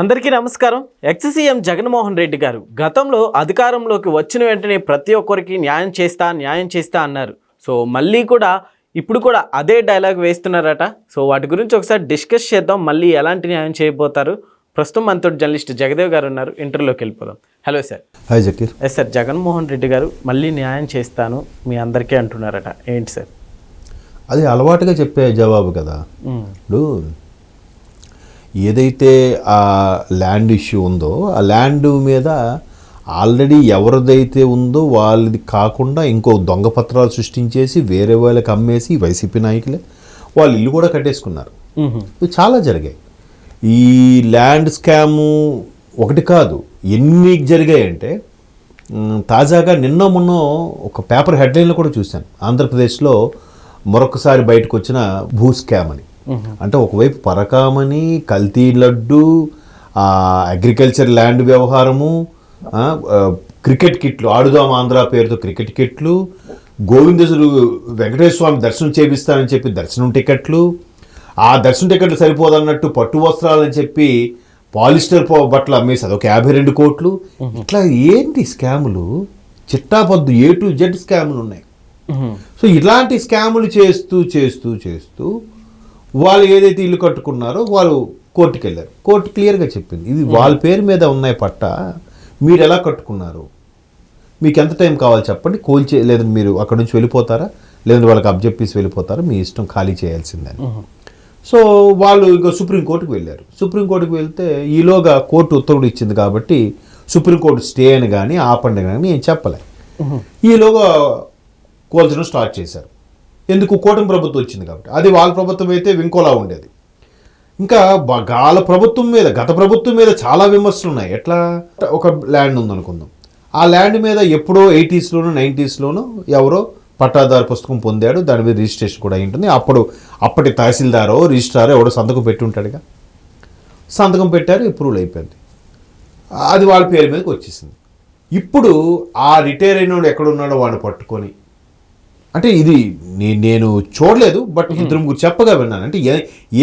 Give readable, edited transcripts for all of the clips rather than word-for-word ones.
అందరికీ నమస్కారం. Ex CM Jaganmohan Reddy గారు గతంలో అధికారంలోకి వచ్చిన వెంటనే ప్రతి ఒక్కరికి న్యాయం చేస్తా అన్నారు. సో మళ్ళీ కూడా ఇప్పుడు కూడా అదే డైలాగ్ వేస్తున్నారట. సో వాటి గురించి ఒకసారి డిస్కస్ చేద్దాం. మళ్ళీ ఎలాంటి న్యాయం చేయబోతారు? ప్రస్తుతం మనతో జర్నలిస్ట్ జగదేవ్ గారు ఉన్నారు. ఇంటర్వ్యూలోకి వెళ్ళిపోదాం. Hello sir. Hi Zakir. Yes sir, Jaganmohan Reddy గారు మళ్ళీ న్యాయం చేస్తాను మీ అందరికీ అంటున్నారట. ఏంటి సార్? అది అలవాటుగా చెప్పే జవాబు కదా. ఇప్పుడు ఏదైతే ఆ ల్యాండ్ ఇష్యూ ఉందో ఆ ల్యాండ్ మీద ఆల్రెడీ ఎవరిదైతే ఉందో వాళ్ళది కాకుండా ఇంకో దొంగ పత్రాలు సృష్టించేసి వేరే వాళ్ళకి అమ్మేసి వైసీపీ నాయకులే వాళ్ళు ఇల్లు కూడా కట్టేసుకున్నారు. ఇవి చాలా జరిగాయి. ఈ ల్యాండ్ స్కాము ఒకటి కాదు, ఎన్ని జరిగాయంటే తాజాగా నిన్న మొన్న ఒక పేపర్ హెడ్లైన్లో కూడా చూశాను. ఆంధ్రప్రదేశ్లో మరొకసారి బయటకు వచ్చిన భూ స్కామ్ అని. అంటే ఒకవైపు పరకామని, కల్తీ లడ్డు, అగ్రికల్చర్ ల్యాండ్ వ్యవహారము, క్రికెట్ కిట్లు, ఆడుదాం ఆంధ్ర పేరుతో క్రికెట్ కిట్లు, గోవిందసులు వెంకటేశ్వర స్వామి దర్శనం చేపిస్తానని చెప్పి దర్శనం టికెట్లు, ఆ దర్శనం టికెట్లు సరిపోదన్నట్టు పట్టు వస్త్రాలని చెప్పి పాలిస్టర్ బట్టలు అమ్మేసి అదొక 52 కోట్లు. ఇట్లా ఏంటి స్కాములు, చిట్టాపద్దు A to Z స్కాములు ఉన్నాయి. సో ఇలాంటి స్కాములు చేస్తూ చేస్తూ చేస్తూ వాళ్ళు ఏదైతే ఇల్లు కట్టుకున్నారో వాళ్ళు కోర్టుకు వెళ్ళారు. కోర్టు క్లియర్గా చెప్పింది, ఇది వాళ్ళ పేరు మీద ఉన్నాయి పట్ట, మీరు ఎలా కట్టుకున్నారు, మీకు ఎంత టైం కావాలి చెప్పండి, లేదంటే మీరు అక్కడ నుంచి వెళ్ళిపోతారా, లేదంటే వాళ్ళకి అబ్జెక్టివ్స్ వెళ్ళిపోతారా, మీ ఇష్టం, ఖాళీ చేయాల్సిందని. సో వాళ్ళు ఇంకా సుప్రీంకోర్టుకు వెళ్ళారు. సుప్రీంకోర్టుకు వెళ్తే ఈలోగా కోర్టు ఉత్తర్వులు ఇచ్చింది కాబట్టి సుప్రీంకోర్టు స్టే అని కానీ ఆపండి కానీ నేను చెప్పలే. ఈలోగా కోల్చడం స్టార్ట్ చేశారు. ఎందుకు? కూటమి ప్రభుత్వం వచ్చింది కాబట్టి. అది వాళ్ళ ప్రభుత్వం అయితే ఇంకోలా ఉండేది. ఇంకా వాళ్ళ ప్రభుత్వం మీద, గత ప్రభుత్వం మీద చాలా విమర్శలు ఉన్నాయి. ఎట్లా? ఒక ల్యాండ్ ఉందనుకుందాం, ఆ ల్యాండ్ మీద ఎప్పుడో 80s, 90s ఎవరో పట్టాదారు పుస్తకం పొందాడు, దాని మీద రిజిస్ట్రేషన్ కూడా అయి ఉంటుంది. అప్పటి తహసీల్దారో రిజిస్ట్రారో ఎవడో సంతకం పెట్టి ఉంటాడుగా, సంతకం పెట్టారు, అప్రూవల్ అయిపోయింది, అది వాళ్ళ పేరు మీదకి వచ్చేసింది. ఇప్పుడు ఆ రిటైర్ అయినోడు ఎక్కడున్నాడో వాడిని పట్టుకొని, అంటే ఇది నేను చూడలేదు, బట్ ఇద్దరు ముగ్గురు చెప్పగా విన్నాను. అంటే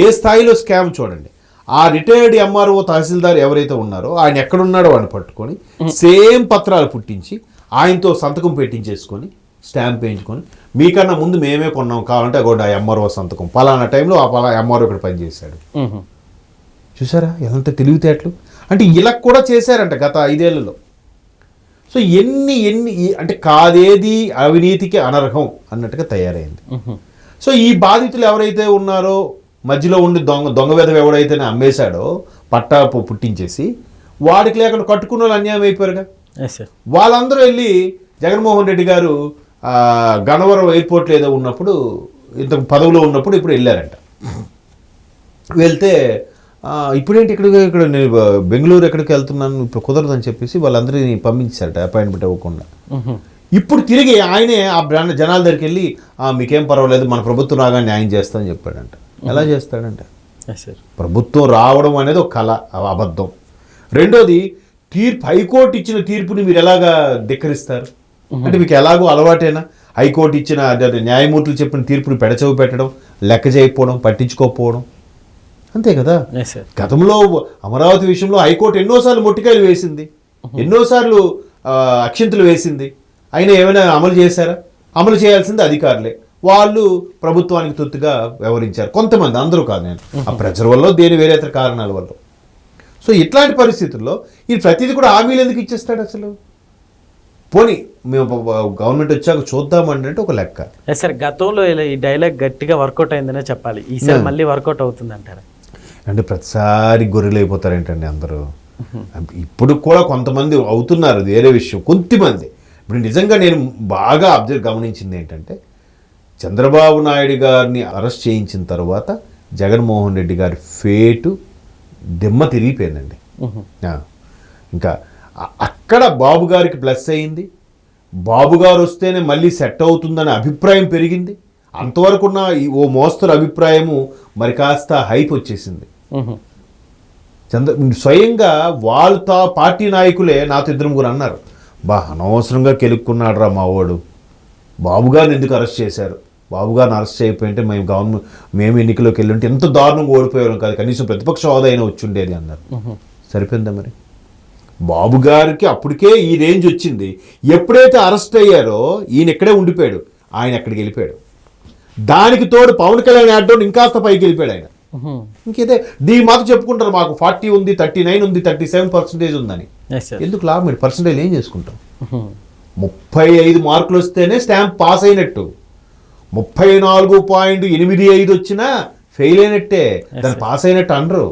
ఏ స్థాయిలో స్కామ్ చూడండి. ఆ రిటైర్డ్ ఎంఆర్ఓ తహసీల్దార్ ఎవరైతే ఉన్నారో ఆయన ఎక్కడున్నాడో వాడిని పట్టుకొని సేమ్ పత్రాలు పుట్టించి ఆయనతో సంతకం పెట్టించేసుకొని స్టాంప్ వేయించుకొని, మీకన్నా ముందు మేమే కొన్నాం, కావాలంటే అగోండి ఆ ఎంఆర్ఓ సంతకం, పలానా టైంలో ఆ పలానా ఎంఆర్ఓ ఇక్కడ పనిచేశాడు. చూసారా ఎంత తెలివితేటలు? అంటే ఇలా కూడా చేశారంట గత 5 ఏళ్లలో. సో ఎన్ని అంటే కాదేది అవినీతికి అనర్హం అన్నట్టుగా తయారైంది. సో ఈ బాధితులు ఎవరైతే ఉన్నారో, మధ్యలో ఉండి దొంగ వెధవ ఎవడైతే అమ్మేశాడో పట్టా పుట్టించేసి, వాడికి లేకుండా కట్టుకున్న వాళ్ళు అన్యాయం అయిపోయారుగా. వాళ్ళందరూ వెళ్ళి జగన్మోహన్ రెడ్డి గారు గన్నవరం ఎయిర్పోర్ట్లో ఏదో ఉన్నప్పుడు, ఇంత పదవిలో ఉన్నప్పుడు ఇప్పుడు వెళ్ళారంట. వెళ్తే ఇప్పుడేంటి ఇక్కడ నేను బెంగళూరు ఎక్కడికి వెళ్తున్నాను, ఇప్పుడు కుదరదని చెప్పేసి వాళ్ళందరినీ పంపించారట అపాయింట్మెంట్ ఇవ్వకుండా. ఇప్పుడు తిరిగి ఆయనే ఆ జనాల దగ్గరికి వెళ్ళి మీకేం పర్వాలేదు, మన ప్రభుత్వం రాగా న్యాయం చేస్తామని చెప్పాడంట. ఎలా చేస్తాడంట? ప్రభుత్వం రావడం అనేది ఒక కళ, అబద్ధం. రెండోది, హైకోర్టు ఇచ్చిన తీర్పుని మీరు ఎలాగా ధిక్కరిస్తారు? అంటే మీకు ఎలాగో అలవాటేనా హైకోర్టు ఇచ్చిన న్యాయమూర్తులు చెప్పిన తీర్పుని పెడచెవి పెట్టడం, లెక్క చేయకపోవడం, పట్టించుకోకపోవడం, అంతే కదా. గతంలో అమరావతి విషయంలో హైకోర్టు ఎన్నోసార్లు మొట్టికాయలు వేసింది, ఎన్నోసార్లు అక్షింతలు వేసింది, అయినా ఏమైనా అమలు చేశారా? అమలు చేయాల్సింది అధికారులే. వాళ్ళు ప్రభుత్వానికి తొత్తుగా వ్యవహరించారు కొంతమంది, అందరూ కాదు. నేను ఆ ప్రెజర్ వల్ల, దేని వేరే ఇతర కారణాల వల్ల. సో ఇట్లాంటి పరిస్థితుల్లో ఈ ప్రతిదీ కూడా హామీలు ఎందుకు ఇచ్చేస్తాడు అసలు? పోనీ మేము గవర్నమెంట్ వచ్చాక చూద్దామంటే ఒక లెక్క. సార్, గతంలో ఈ డైలాగ్ గట్టిగా వర్కౌట్ అయిందనే చెప్పాలి. ఈసారి మళ్ళీ వర్కౌట్ అవుతుంది అంటారా? అంటే ప్రతిసారి గొర్రెలు అయిపోతారేంటండి అందరూ? ఇప్పుడు కూడా కొంతమంది అవుతున్నారు, వేరే విషయం. కొంతమంది ఇప్పుడు నిజంగా నేను బాగా గమనించింది ఏంటంటే, చంద్రబాబు నాయుడు గారిని అరెస్ట్ చేయించిన తర్వాత జగన్మోహన్ రెడ్డి గారి ఫేటు దిమ్మ తిరిగిపోయిందండి. ఇంకా అక్కడ బాబు గారికి ప్లస్ అయింది, బాబు గారు వస్తేనే మళ్ళీ సెట్ అవుతుందనే అభిప్రాయం పెరిగింది. అంతవరకు ఉన్న ఓ మోస్తరు అభిప్రాయము మరి కాస్త హైప్ వచ్చేసింది. స్వయంగా వాళ్ళతో పార్టీ నాయకులే నాతో 2-3 అన్నారు, అనవసరంగా కెలుక్కున్నాడు రా మావాడు, బాబు గారిని ఎందుకు అరెస్ట్ చేశారు, బాబు గారిని అరెస్ట్ చేయకపోయింటే మేము ఎన్నికలోకి వెళ్ళి ఉంటే ఎంత దారుణంగా ఓడిపోయాం కాదు, కనీసం ప్రతిపక్ష హోదా అయినా వచ్చి ఉండేది అన్నారు. సరిపోయిందా మరి? బాబు గారికి అప్పటికే ఈ రేంజ్ వచ్చింది. ఎప్పుడైతే అరెస్ట్ అయ్యారో ఈయన ఇక్కడే ఉండిపోయాడు, ఆయన ఎక్కడికి వెళ్ళిపోయాడు. దానికి తోడు పవన్ కళ్యాణ్ యాడ్డోన్ ఇంకాస్త పైకి వెళ్ళిపోయాడు ఆయన. ఇంకేదే దీని మాత్రం చెప్పుకుంటారు, మాకు 40 ఉంది, 39 ఉంది, 37% ఉందని. ఎందుకు లాభం? మీరు పర్సంటేజ్ ఏం చేసుకుంటాం? 35 మార్కులు వస్తేనే స్టాంప్ పాస్ అయినట్టు, 34.85 వచ్చినా ఫెయిల్ అయినట్టే, దాన్ని పాస్ అయినట్టు అనరు.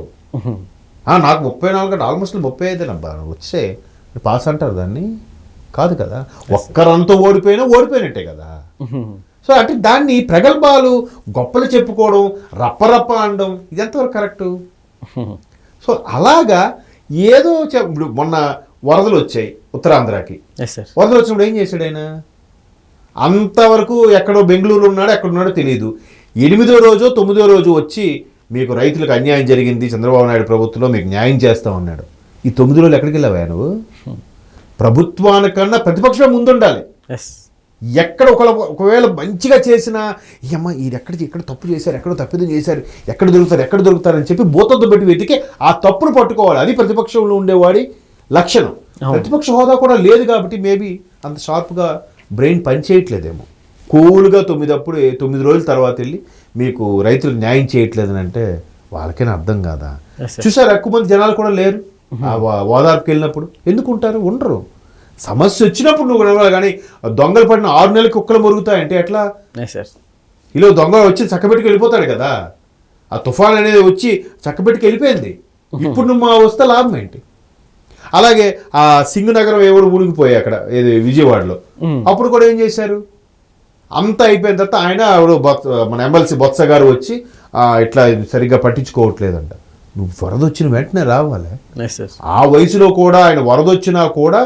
నాకు 34 అంటే ఆల్మోస్ట్ 35 అబ్బా వచ్చే పాస్ అంటారు దాన్ని? కాదు కదా, ఒక్కరంతా ఓడిపోయినట్టే కదా. సో అంటే దాన్ని ప్రగల్భాలు గొప్పలు చెప్పుకోవడం, రప్పరప్ప అనడం, ఇది ఎంతవరకు కరెక్టు? సో అలాగా ఏదో ఇప్పుడు మొన్న వరదలు వచ్చాయి ఉత్తరాంధ్రకి. వరదలు వచ్చినప్పుడు ఏం చేశాడు ఆయన? అంతవరకు ఎక్కడో బెంగళూరు ఉన్నాడో ఎక్కడున్నాడో తెలియదు. 8వ రోజు 9వ రోజు వచ్చి మీకు రైతులకు అన్యాయం జరిగింది, చంద్రబాబు నాయుడు ప్రభుత్వంలో మీకు న్యాయం చేస్తామన్నాడు. ఈ 9 రోజులు ఎక్కడికి వెళ్ళావా నువ్వు? ప్రభుత్వానికన్నా ప్రతిపక్షం ముందుండాలి. ఎక్కడ ఒకవేళ మంచిగా చేసినా అమ్మ ఇది ఎక్కడ తప్పు చేశారు, ఎక్కడో తప్పిదం చేశారు, ఎక్కడ దొరుకుతారని చెప్పి బోతద్దు పెట్టి వెతికి ఆ తప్పును పట్టుకోవాలి. అది ప్రతిపక్షంలో ఉండేవాడి లక్షణం. ప్రతిపక్ష హోదా కూడా లేదు కాబట్టి మేబీ అంత షార్ప్గా బ్రెయిన్ పనిచేయట్లేదేమో. కూల్గా 9 రోజుల తర్వాత వెళ్ళి మీకు రైతులకు న్యాయం చేయట్లేదని అంటే వాళ్ళకైనా అర్థం కాదా? చూసారు, ఎక్కువ మంది జనాలు కూడా లేరు ఆ ఓదార్పుకి వెళ్ళినప్పుడు. ఎందుకు ఉంటారు? ఉండరు. సమస్య వచ్చినప్పుడు నువ్వు నిలవాలి. కానీ దొంగలు పడిన 6 నెలలకు కుక్కలు మురుగుతాయంటే ఎట్లా? ఇలా దొంగ వచ్చి చక్కబెట్టుకు వెళ్ళిపోతాడు కదా. ఆ తుఫాన్ అనేది వచ్చి చక్కబెట్టుకు వెళ్ళిపోయింది. ఇప్పుడు నువ్వు వస్తే లాభం ఏంటి? అలాగే ఆ సింగనగరం ఎవరు మునిగిపోయాయి అక్కడ, ఏది విజయవాడలో. అప్పుడు కూడా ఏం చేశారు? అంతా అయిపోయిన తర్వాత ఆయన మన ఎమ్మెల్సీ బొత్స గారు వచ్చి ఇట్లా సరిగ్గా పట్టించుకోవట్లేదంట. నువ్వు వరద వచ్చిన వెంటనే రావాలి. ఆ వయసులో కూడా ఆయన వరద వచ్చినా కూడా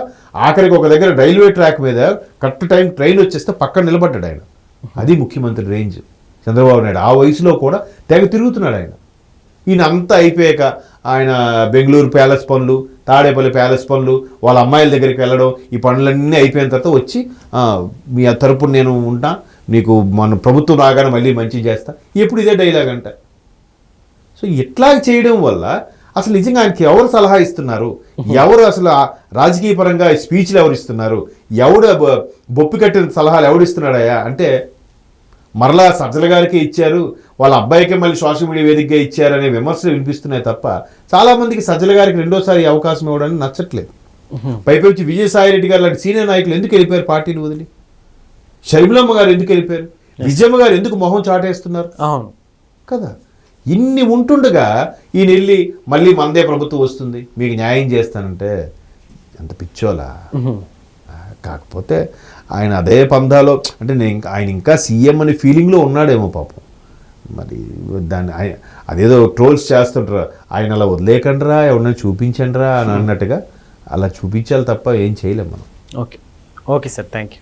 ఆఖరికి ఒక దగ్గర రైల్వే ట్రాక్ మీద కరెక్ట్ టైం ట్రైన్ వచ్చేస్తే పక్కన నిలబడ్డాడు ఆయన. అది ముఖ్యమంత్రి రేంజ్ చంద్రబాబు నాయుడు. ఆ వయసులో కూడా తెగ తిరుగుతున్నాడు ఆయన. ఈయన అంతా అయిపోయాక ఆయన బెంగళూరు ప్యాలెస్ పనులు, తాడేపల్లి ప్యాలెస్ పనులు, వాళ్ళ అమ్మాయిల దగ్గరికి వెళ్ళడం, ఈ పనులన్నీ అయిపోయిన తర్వాత వచ్చి మీ తరపున నేను ఉంటా, నీకు మన ప్రభుత్వం రాగానే మళ్ళీ మంచి చేస్తా, ఎప్పుడు ఇదే డైలాగ్ అంట. సో ఇట్లా చేయడం వల్ల అసలు నిజంగా ఆయనకి ఎవరు సలహా ఇస్తున్నారు, ఎవరు అసలు రాజకీయ పరంగా స్పీచ్లు ఎవరు ఇస్తున్నారు, ఎవడు బొప్పి కట్టిన సలహాలు ఎవడు ఇస్తున్నాడయా అంటే మరలా సజ్జల గారికి ఇచ్చారు, వాళ్ళ అబ్బాయికి మళ్ళీ సోషల్ మీడియా వేదికగా ఇచ్చారనే విమర్శలు వినిపిస్తున్నాయి తప్ప చాలామందికి సజ్జల గారికి రెండోసారి అవకాశం ఇవ్వడానికి నచ్చట్లేదు. పైపొచ్చి విజయసాయి రెడ్డి గారు లాంటి సీనియర్ నాయకులు ఎందుకు వెళ్ళిపోయారు పార్టీని వదిలి? షర్మిలమ్మ గారు ఎందుకు వెళ్ళిపోయారు? విజయమ్మ గారు ఎందుకు మొహం చాటేస్తున్నారు కదా? ఇన్ని ఉంటుండగా ఈయన వెళ్ళి మళ్ళీ మనదే ప్రభుత్వం వస్తుంది మీకు న్యాయం చేస్తానంటే ఎంత పిచ్చోలా. కాకపోతే ఆయన అదే పందాలో అంటే ఆయన ఇంకా సీఎం అనే ఫీలింగ్లో ఉన్నాడేమో పాపం. మరి దాన్ని అదేదో ట్రోల్స్ చేస్తుంటారు, ఆయన అలా వదిలేకండ్రా, ఎవరినైనా చూపించండిరా అని అన్నట్టుగా అలా చూపించాలి తప్ప ఏం చేయలేం మనం. Okay sir, thank you.